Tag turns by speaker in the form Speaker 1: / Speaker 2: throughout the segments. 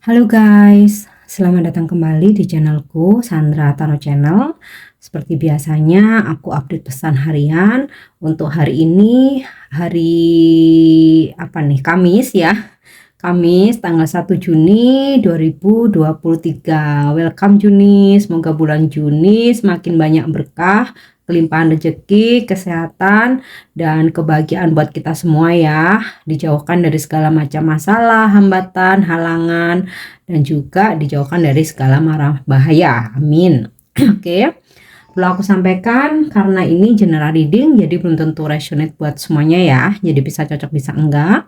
Speaker 1: Halo guys, selamat datang kembali di channelku Sandra Tarot Channel. Seperti biasanya aku update pesan harian. Untuk hari ini hari apa nih? Kamis ya. Kamis tanggal 1 Juni 2023. Welcome Juni, semoga bulan Juni semakin banyak berkah, kelimpahan rezeki, kesehatan, dan kebahagiaan buat kita semua ya. Dijauhkan dari segala macam masalah, hambatan, halangan, dan juga dijauhkan dari segala mara bahaya. Amin. Oke. Perlu aku sampaikan karena ini general reading jadi belum tentu resonate buat semuanya ya. Jadi bisa cocok bisa enggak.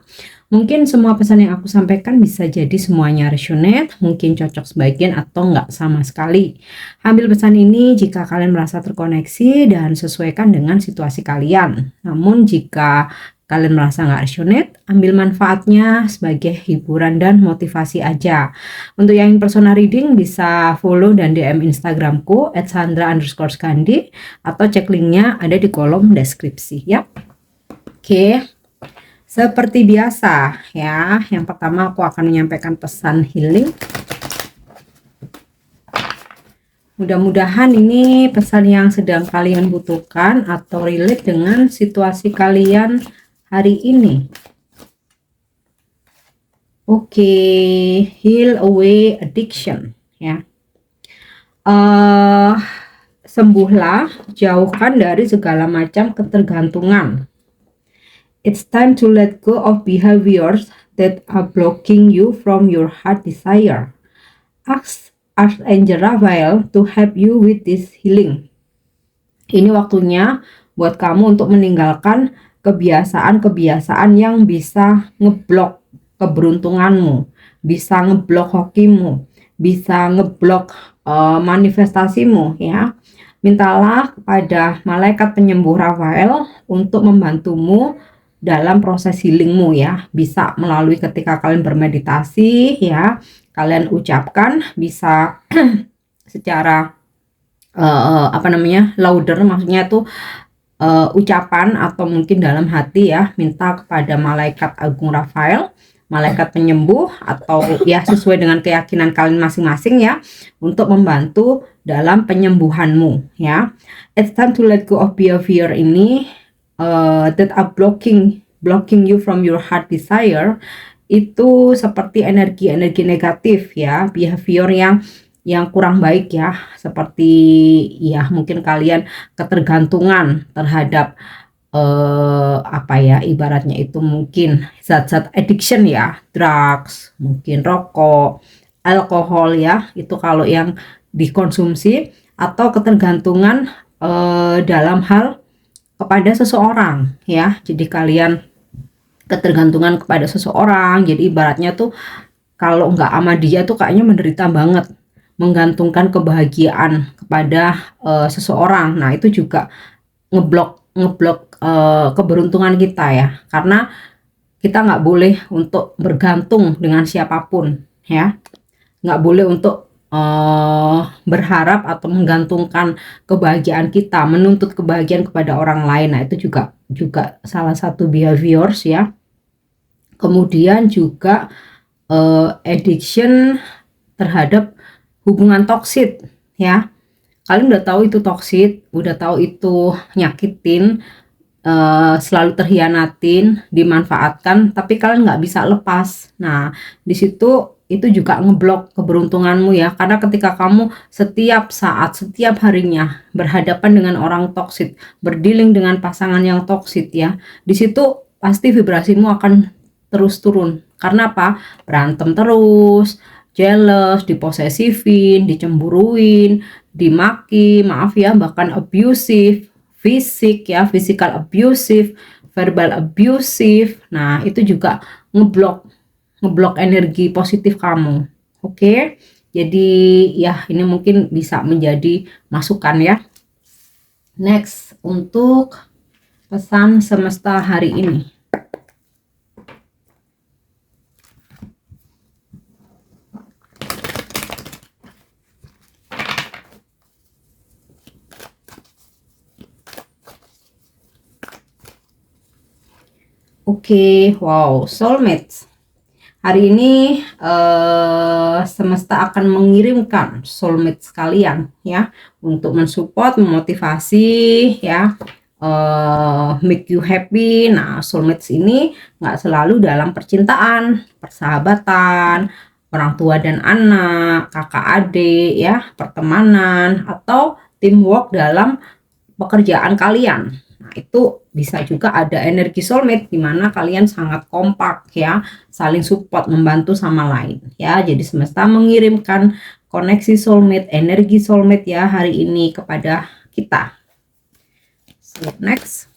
Speaker 1: Mungkin semua pesan yang aku sampaikan bisa jadi semuanya resonate, mungkin cocok sebagian atau enggak sama sekali. Ambil pesan ini jika kalian merasa terkoneksi dan sesuaikan dengan situasi kalian. Namun jika kalian merasa nggak resonate, ambil manfaatnya sebagai hiburan dan motivasi aja. Untuk yang personal reading bisa follow dan DM Instagramku @sandra_skandi atau cek linknya ada di kolom deskripsi ya. Oke, seperti biasa ya. Yang pertama aku akan menyampaikan pesan healing. Mudah-mudahan ini pesan yang sedang kalian butuhkan atau relate dengan situasi kalian hari ini. Oke, heal away addiction ya. Sembuhlah, jauhkan dari segala macam ketergantungan. It's time to let go of behaviors that are blocking you from your heart desire. Ask Archangel Raphael to help you with this healing. Ini waktunya buat kamu untuk meninggalkan kebiasaan-kebiasaan yang bisa ngeblok keberuntunganmu, bisa ngeblok hokimu, bisa ngeblok manifestasimu ya. Mintalah kepada malaikat penyembuh Raphael untuk membantumu dalam proses healingmu ya. Bisa melalui ketika kalian bermeditasi ya, kalian ucapkan bisa secara louder, maksudnya tuh ucapan atau mungkin dalam hati ya, minta kepada malaikat agung Raphael, malaikat penyembuh atau ya sesuai dengan keyakinan kalian masing-masing ya, untuk membantu dalam penyembuhanmu ya. It's time to let go of behavior ini that are blocking you from your heart desire. Itu seperti energi-energi negatif ya, behavior yang kurang baik ya, seperti ya mungkin kalian ketergantungan terhadap ibaratnya itu mungkin zat-zat addiction ya, drugs, mungkin rokok, alkohol ya, itu kalau yang dikonsumsi, atau ketergantungan dalam hal kepada seseorang ya. Jadi kalian ketergantungan kepada seseorang, jadi ibaratnya tuh kalau nggak sama dia tuh kayaknya menderita banget, menggantungkan kebahagiaan kepada seseorang. Nah itu juga ngeblok keberuntungan kita ya, karena kita nggak boleh untuk bergantung dengan siapapun ya, nggak boleh untuk berharap atau menggantungkan kebahagiaan kita, menuntut kebahagiaan kepada orang lain. Nah itu juga salah satu behaviors ya. Kemudian juga addiction terhadap hubungan toksik ya. Kalian udah tahu itu toksik, udah tahu itu nyakitin, selalu terhianatin, dimanfaatkan, tapi kalian nggak bisa lepas. Nah di situ itu juga ngeblok keberuntunganmu ya, karena ketika kamu setiap saat, setiap harinya berhadapan dengan orang toksik, berdealing dengan pasangan yang toksik ya, di situ pasti vibrasimu akan terus turun. Karena apa? Berantem terus, jealous, diposesifin, dicemburuin, dimaki, maaf ya, bahkan abusive, fisik ya, physical abusive, verbal abusive. Nah, itu juga ngeblok energi positif kamu. Oke. Jadi ya ini mungkin bisa menjadi masukan ya. Next, untuk pesan semesta hari ini. Oke, wow, soulmates. Hari ini semesta akan mengirimkan soulmate sekalian ya untuk mensupport, memotivasi ya, make you happy. Nah, soulmates ini nggak selalu dalam percintaan, persahabatan, orang tua dan anak, kakak adik ya, pertemanan, atau teamwork dalam pekerjaan kalian. Nah, itu bisa juga ada energi soulmate di mana kalian sangat kompak ya, saling support, membantu sama lain ya. Jadi semesta mengirimkan koneksi soulmate, energi soulmate ya hari ini kepada kita. So, next.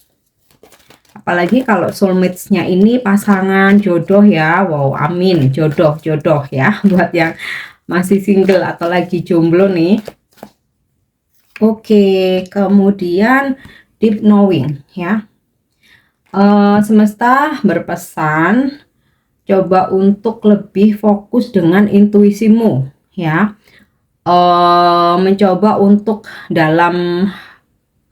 Speaker 1: Apalagi kalau soulmates-nya ini pasangan jodoh ya. Wow, amin, jodoh ya buat yang masih single atau lagi jomblo nih. Oke, kemudian deep knowing ya. Semesta berpesan coba untuk lebih fokus dengan intuisimu ya. Mencoba untuk dalam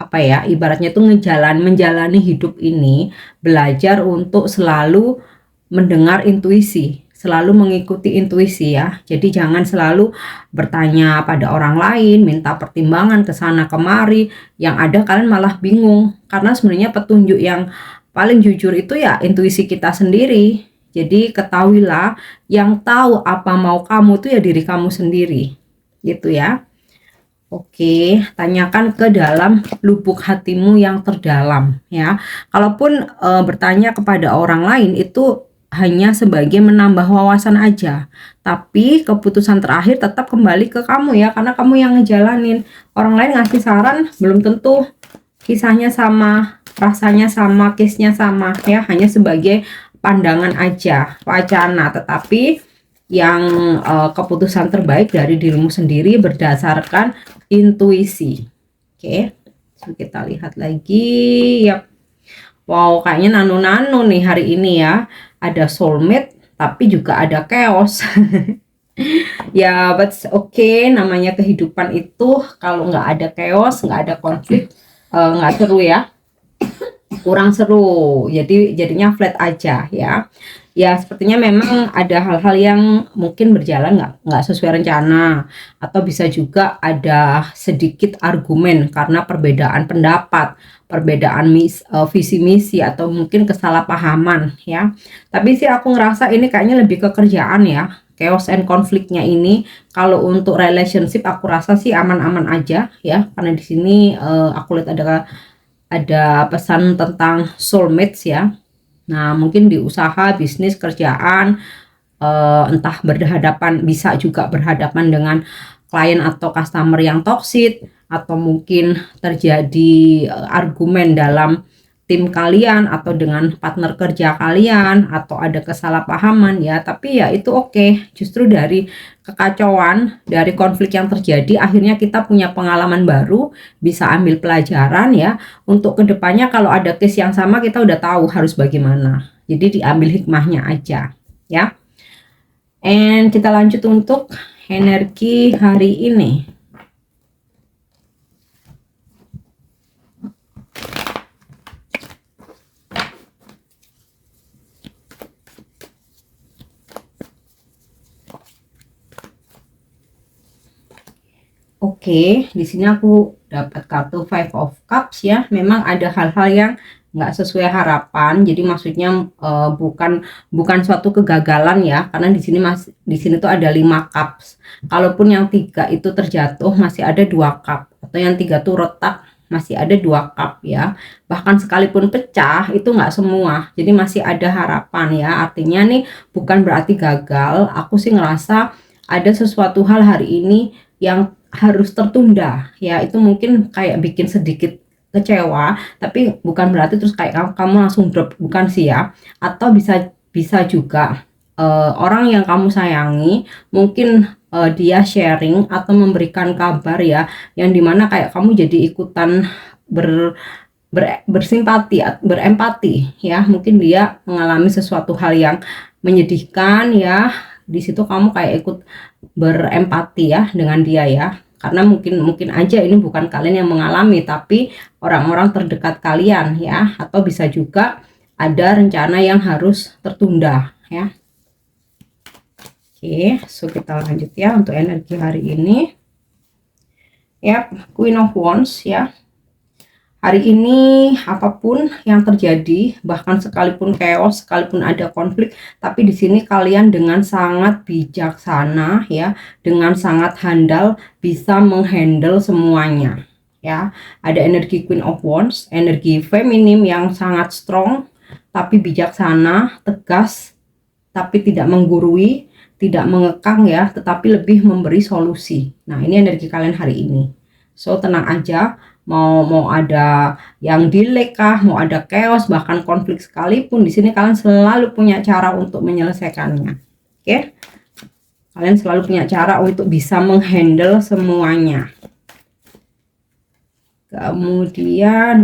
Speaker 1: apa ya, ibaratnya tuh menjalani hidup ini, belajar untuk selalu mendengar intuisi, selalu mengikuti intuisi ya. Jadi jangan selalu bertanya pada orang lain, minta pertimbangan ke sana kemari, yang ada kalian malah bingung. Karena sebenarnya petunjuk yang paling jujur itu ya intuisi kita sendiri. Jadi ketahuilah, yang tahu apa mau kamu tuh ya diri kamu sendiri. Gitu ya. Oke, tanyakan ke dalam lubuk hatimu yang terdalam ya. Kalaupun bertanya kepada orang lain itu hanya sebagai menambah wawasan aja, tapi keputusan terakhir tetap kembali ke kamu ya, karena kamu yang ngejalanin. Orang lain ngasih saran belum tentu kisahnya sama, rasanya sama, case-nya sama ya, hanya sebagai pandangan aja, wacana. Tetapi yang keputusan terbaik dari dirimu sendiri berdasarkan intuisi. Oke, so, kita lihat lagi. Yap. Wow, kayaknya nano-nano nih hari ini ya. Ada soulmate tapi juga ada chaos. Ya, but okay, namanya kehidupan itu kalau nggak ada chaos, nggak ada konflik, nggak seru ya. Kurang seru, jadi jadinya flat aja ya. Ya sepertinya memang ada hal-hal yang mungkin berjalan nggak sesuai rencana, atau bisa juga ada sedikit argumen karena perbedaan pendapat, perbedaan visi misi, atau mungkin kesalahpahaman ya. Tapi sih aku ngerasa ini kayaknya lebih ke kerjaan ya, chaos and konfliknya ini. Kalau untuk relationship aku rasa sih aman-aman aja ya, karena di sini aku lihat ada pesan tentang soulmates ya. Nah, mungkin di usaha, bisnis, kerjaan, entah berhadapan, bisa juga berhadapan dengan klien atau customer yang toksik, atau mungkin terjadi argumen dalam tim kalian atau dengan partner kerja kalian, atau ada kesalahpahaman ya. Tapi ya itu oke. Justru dari kekacauan, dari konflik yang terjadi, akhirnya kita punya pengalaman baru, bisa ambil pelajaran ya. Untuk kedepannya kalau ada case yang sama, kita udah tahu harus bagaimana. Jadi diambil hikmahnya aja ya. And kita lanjut untuk energi hari ini. Oke, di sini aku dapat kartu Five of Cups ya. Memang ada hal-hal yang nggak sesuai harapan. Jadi maksudnya bukan suatu kegagalan ya, karena di sini tuh ada 5 cups. Kalaupun yang 3 itu terjatuh, masih ada 2 cup, atau yang 3 tuh retak, masih ada 2 cup ya. Bahkan sekalipun pecah itu nggak semua. Jadi masih ada harapan ya. Artinya nih bukan berarti gagal. Aku sih ngerasa ada sesuatu hal hari ini yang harus tertunda ya. Itu mungkin kayak bikin sedikit kecewa, tapi bukan berarti terus kayak kamu langsung drop, bukan sih ya. Atau bisa juga orang yang kamu sayangi mungkin dia sharing atau memberikan kabar ya, yang dimana kayak kamu jadi ikutan bersimpati, berempati ya. Mungkin dia mengalami sesuatu hal yang menyedihkan ya, di situ kamu kayak ikut berempati ya dengan dia ya. Karena mungkin aja ini bukan kalian yang mengalami, tapi orang-orang terdekat kalian ya. Atau bisa juga ada rencana yang harus tertunda ya. Oke, so kita lanjut ya untuk energi hari ini. Ya, Queen of Wands ya. Hari ini apapun yang terjadi, bahkan sekalipun chaos, sekalipun ada konflik, tapi di sini kalian dengan sangat bijaksana ya, dengan sangat handal bisa menghandle semuanya ya. Ada energi Queen of Wands, energi feminim yang sangat strong tapi bijaksana, tegas tapi tidak menggurui, tidak mengekang ya, tetapi lebih memberi solusi. Nah, ini energi kalian hari ini. So tenang aja, mau ada yang delay kah, mau ada chaos, bahkan konflik sekalipun, di sini kalian selalu punya cara untuk menyelesaikannya. Oke? Kalian selalu punya cara untuk bisa menghandle semuanya. Kemudian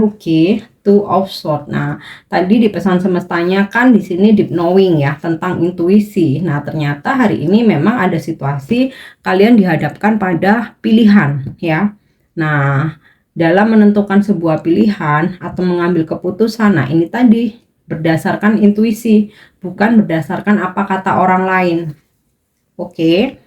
Speaker 1: Two of Swords. Nah, tadi di pesan semestanya kan di sini deep knowing ya, tentang intuisi. Nah, ternyata hari ini memang ada situasi kalian dihadapkan pada pilihan ya. Nah, dalam menentukan sebuah pilihan atau mengambil keputusan, nah ini tadi berdasarkan intuisi, bukan berdasarkan apa kata orang lain. Oke.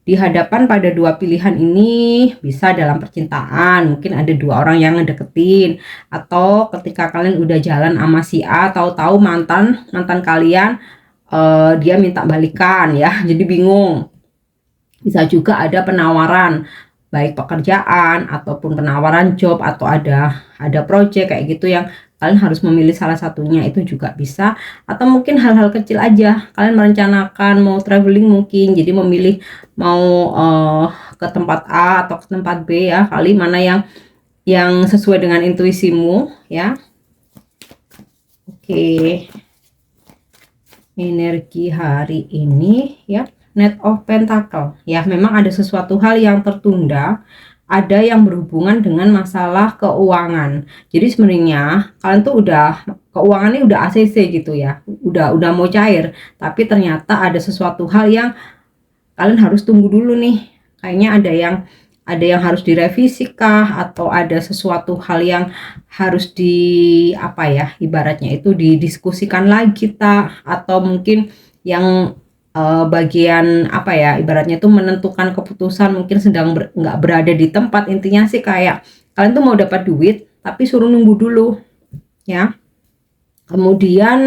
Speaker 1: Di hadapan pada dua pilihan ini, bisa dalam percintaan, mungkin ada dua orang yang ngedeketin, atau ketika kalian udah jalan sama si A, tahu-tahu mantan kalian dia minta balikan ya, jadi bingung. Bisa juga ada penawaran baik pekerjaan ataupun penawaran job, atau ada project kayak gitu yang kalian harus memilih salah satunya, itu juga bisa. Atau mungkin hal-hal kecil aja, kalian merencanakan mau traveling mungkin, jadi memilih mau ke tempat A atau ke tempat B ya, kali mana yang sesuai dengan intuisimu ya. Oke, energi hari ini ya, Knight of Pentacle ya, memang ada sesuatu hal yang tertunda, ada yang berhubungan dengan masalah keuangan. Jadi sebenarnya kalian tuh keuangannya udah ACC gitu ya, udah mau cair, tapi ternyata ada sesuatu hal yang kalian harus tunggu dulu nih. Kayaknya ada yang harus direvisi kah, atau ada sesuatu hal yang harus ibaratnya itu didiskusikan lagi atau mungkin yang bagian ibaratnya itu menentukan keputusan mungkin sedang nggak berada di tempat. Intinya sih kayak kalian tuh mau dapat duit tapi suruh nunggu dulu ya. Kemudian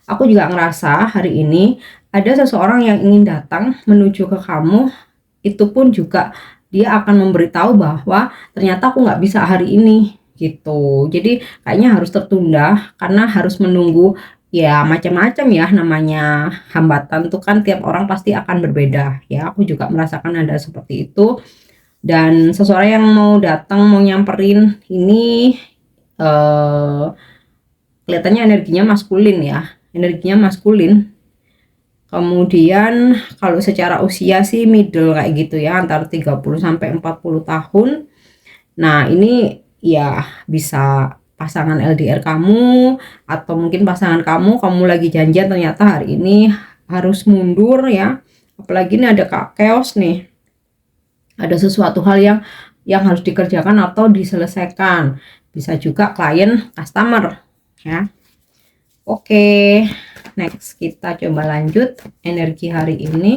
Speaker 1: aku juga ngerasa hari ini ada seseorang yang ingin datang menuju ke kamu, itu pun juga dia akan memberitahu bahwa ternyata aku nggak bisa hari ini gitu. Jadi kayaknya harus tertunda karena harus menunggu. Ya macam-macam ya, namanya hambatan tuh kan tiap orang pasti akan berbeda ya. Aku juga merasakan ada seperti itu. Dan seseorang yang mau datang, mau nyamperin ini kelihatannya energinya maskulin ya. Energinya maskulin. Kemudian kalau secara usia sih middle kayak gitu ya, antara 30 sampai 40 tahun. Nah, ini ya bisa pasangan LDR kamu, atau mungkin pasangan kamu lagi janjian ternyata hari ini harus mundur ya. Apalagi ini ada chaos nih. Ada sesuatu hal yang harus dikerjakan atau diselesaikan. Bisa juga klien customer ya. Oke, next kita coba lanjut energi hari ini.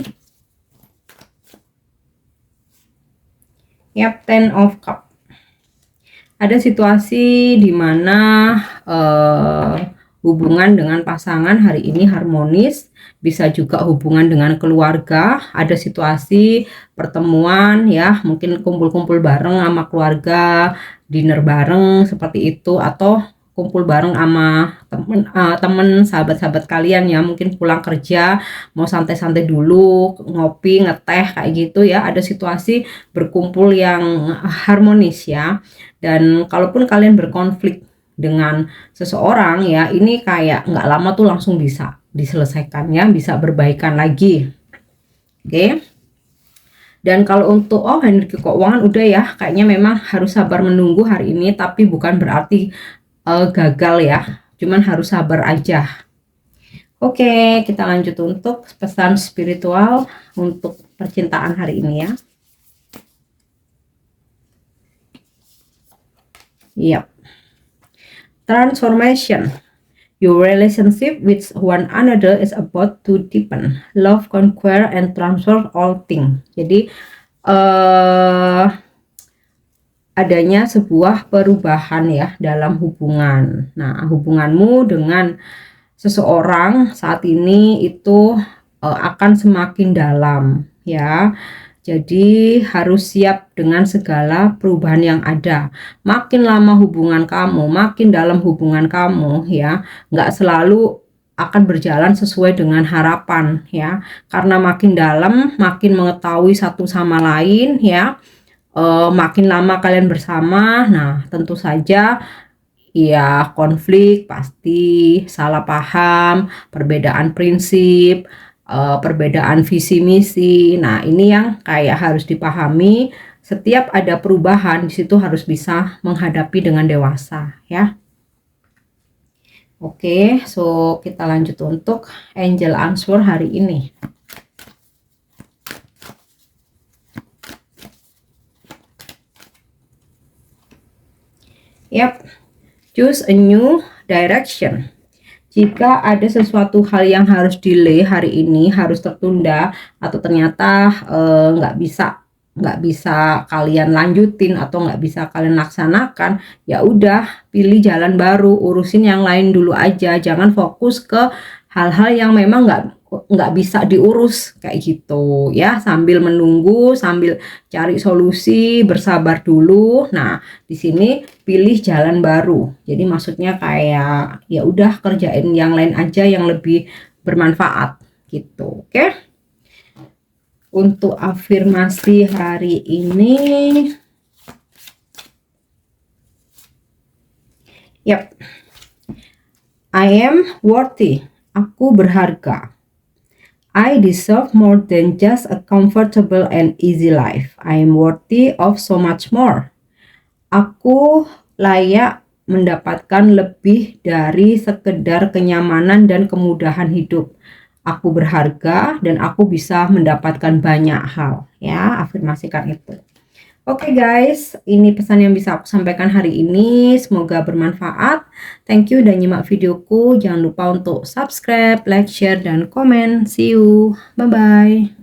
Speaker 1: Ya, Ten of Cup. Ada situasi di mana hubungan dengan pasangan hari ini harmonis, bisa juga hubungan dengan keluarga, ada situasi pertemuan ya, mungkin kumpul-kumpul bareng sama keluarga, dinner bareng seperti itu, atau kumpul bareng sama temen sahabat-sahabat kalian ya, mungkin pulang kerja mau santai-santai dulu, ngopi, ngeteh kayak gitu ya. Ada situasi berkumpul yang harmonis ya. Dan kalaupun kalian berkonflik dengan seseorang ya, ini kayak nggak lama tuh langsung bisa diselesaikan ya, bisa berbaikan lagi. Oke. Dan kalau untuk energi keuangan udah ya, kayaknya memang harus sabar menunggu hari ini, tapi bukan berarti gagal ya, cuman harus sabar aja. Oke, kita lanjut untuk pesan spiritual untuk percintaan hari ini ya. Yap. Transformation. Your relationship with one another is about to deepen. Love, conquer, and transfer all things. Jadi adanya sebuah perubahan ya dalam hubungan. Nah, hubunganmu dengan seseorang saat ini itu akan semakin dalam ya. Jadi harus siap dengan segala perubahan yang ada. Makin lama hubungan kamu, makin dalam hubungan kamu ya, nggak selalu akan berjalan sesuai dengan harapan ya. Karena makin dalam, makin mengetahui satu sama lain ya. Makin lama kalian bersama, nah tentu saja ya konflik pasti, salah paham, perbedaan prinsip, perbedaan visi misi. Nah, ini yang kayak harus dipahami. Setiap ada perubahan di situ harus bisa menghadapi dengan dewasa ya. Oke, so kita lanjut untuk angel answer hari ini. Yap, choose a new direction. Jika ada sesuatu hal yang harus delay hari ini, harus tertunda, atau ternyata nggak bisa kalian lanjutin atau nggak bisa kalian laksanakan, ya udah pilih jalan baru, urusin yang lain dulu aja, jangan fokus ke hal-hal yang memang nggak bisa diurus kayak gitu ya, sambil menunggu, sambil cari solusi, bersabar dulu. Nah, di sini pilih jalan baru. Jadi maksudnya kayak ya udah kerjain yang lain aja yang lebih bermanfaat gitu. Oke. Untuk afirmasi hari ini, yep, I am worthy. Aku berharga. I deserve more than just a comfortable and easy life. I am worthy of so much more. Aku layak mendapatkan lebih dari sekedar kenyamanan dan kemudahan hidup. Aku berharga dan aku bisa mendapatkan banyak hal. Ya, afirmasikan itu. Oke guys, ini pesan yang bisa aku sampaikan hari ini. Semoga bermanfaat. Thank you udah nyimak videoku. Jangan lupa untuk subscribe, like, share, dan komen. See you. Bye-bye.